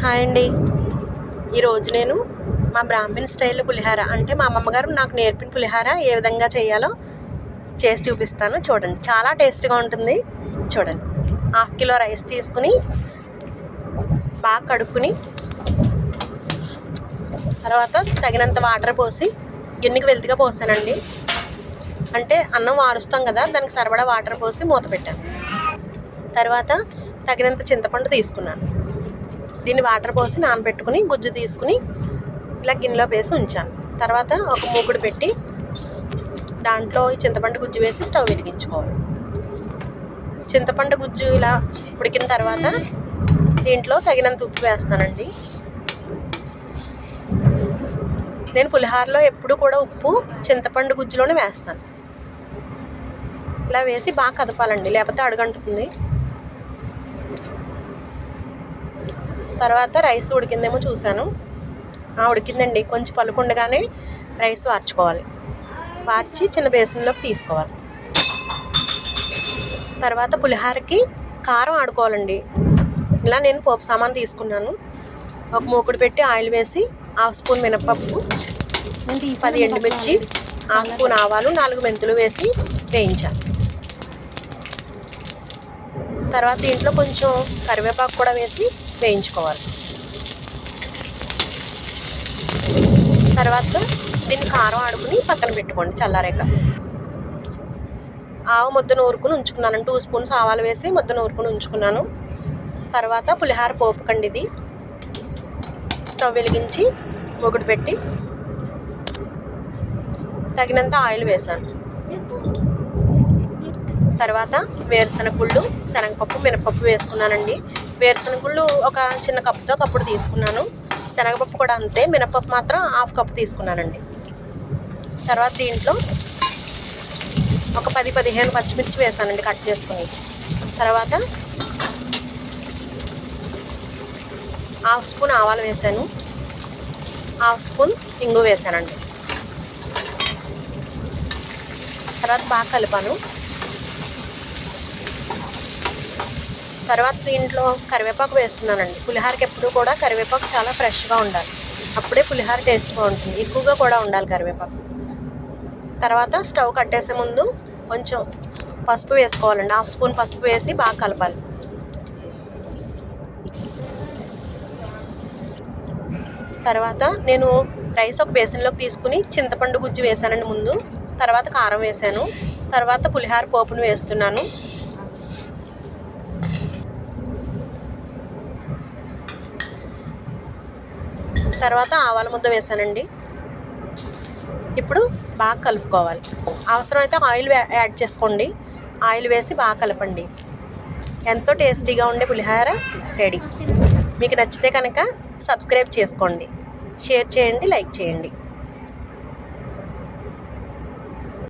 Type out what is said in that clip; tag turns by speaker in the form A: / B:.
A: Hi అండి. ఈరోజు నేను మా బ్రాహ్మణ్ స్టైల్ పులిహార అంటే మా అమ్మమ్మగారు నాకు నేర్పిన పులిహార ఏ విధంగా చేయాలో చేసి చూపిస్తాను. చూడండి, చాలా టేస్ట్గా ఉంటుంది. చూడండి, 1/2 కిలో రైస్ తీసుకుని బాగా కడుక్కుని తర్వాత తగినంత వాటర్ పోసి గిన్నెకి వెళ్తిగా పోసానండి. అంటే అన్నం వారుస్తాం కదా, దానికి సరిపడా వాటర్ పోసి మూత పెట్టాను. తర్వాత తగినంత చింతపండు తీసుకున్నాను. దీన్ని వాటర్ పోసి నానబెట్టుకుని గుజ్జు తీసుకుని ఇలా గిన్నెలో వేసి ఉంచాను. తర్వాత ఒక మూకుడు పెట్టి దాంట్లో ఈ చింతపండు గుజ్జు వేసి స్టవ్ వెలిగించుకోవాలి. చింతపండు గుజ్జు ఇలా ఉడికిన తర్వాత దీంట్లో తగినంత ఉప్పు వేస్తానండి. నేను పులిహోరలో ఎప్పుడు కూడా ఉప్పు చింతపండు గుజ్జులోనే వేస్తాను. ఇలా వేసి బాగా కదపాలండి, లేకపోతే అడుగంటుతుంది. తర్వాత రైస్ ఉడికిందేమో చూశాను. ఉడికిందండి. కొంచెం పలుకుండగానే రైస్ వార్చుకోవాలి. వార్చి చిన్న బేసిన్లోకి తీసుకోవాలి. తర్వాత పులిహోరకి కారం ఆడుకోవాలండి. ఇలా నేను పోపు సామాన్ తీసుకున్నాను. ఒక మూకుడు పెట్టి ఆయిల్ వేసి 1/2 స్పూన్ మినపప్పు, 10 ఎండుమిర్చి, 1/2 స్పూన్ ఆవాలు, 4 మెంతులు వేసి వేయించాను. తర్వాత దీంట్లో కొంచెం కరివేపాకు కూడా వేసి వేయించుకోవాలి. తర్వాత దీన్ని కారం ఆడుకుని పక్కన పెట్టుకోండి చల్లారాక. ఆవు ముద్ద నూరుకుని ఉంచుకున్నాను. 2 స్పూన్స్ ఆవాలు వేసి ముద్ద నూరుకుని ఉంచుకున్నాను. తర్వాత పులిహోర పోపు కండి ఇది. స్టవ్ వెలిగించి మూకుడు పెట్టి తగినంత ఆయిల్ వేసాను. తర్వాత వేరుశనగ గుళ్ళు, శనగపప్పు, మినపప్పు వేసుకున్నానండి. వేరుశనగ గుళ్ళు ఒక చిన్న కప్పుతో కప్పుడు తీసుకున్నాను. శనగపప్పు కూడా అంతే. మినపప్పు మాత్రం 1/2 కప్పు తీసుకున్నానండి. తర్వాత దీంట్లో ఒక 10-15 పచ్చిమిర్చి వేసానండి కట్ చేసుకుని. తర్వాత 1/2 స్పూన్ ఆవాలు వేసాను. 1/2 స్పూన్ ఇంగు వేసానండి. తర్వాత బాగా కలిపాను. తర్వాత దీంట్లో కరివేపాకు వేస్తున్నానండి. పులిహోరకి ఎప్పుడు కూడా కరివేపాకు చాలా ఫ్రెష్గా ఉండాలి. అప్పుడే పులిహోర టేస్ట్ బాగుంటుంది. ఎక్కువగా కూడా ఉండాలి కరివేపాకు. తర్వాత స్టవ్ కట్టేసే ముందు కొంచెం పసుపు వేసుకోవాలండి. 1/2 స్పూన్ పసుపు వేసి బాగా కలపాలి. తర్వాత నేను రైస్ ఒక బేసిన్లోకి తీసుకుని చింతపండు గుజ్జు వేసానండి ముందు. తర్వాత కారం వేసాను. తర్వాత పులిహోర పోపును వేస్తున్నాను. తర్వాత ఆవాల ముద్ద వేసానండి. ఇప్పుడు బాగా కలుపుకోవాలి. అవసరమైతే ఆయిల్ యాడ్ చేసుకోండి. ఆయిల్ వేసి బాగా కలపండి. ఎంతో టేస్టీగా ఉండే పులిహోర రెడీ. మీకు నచ్చితే కనుక సబ్స్క్రైబ్ చేసుకోండి, షేర్ చేయండి, లైక్ చేయండి.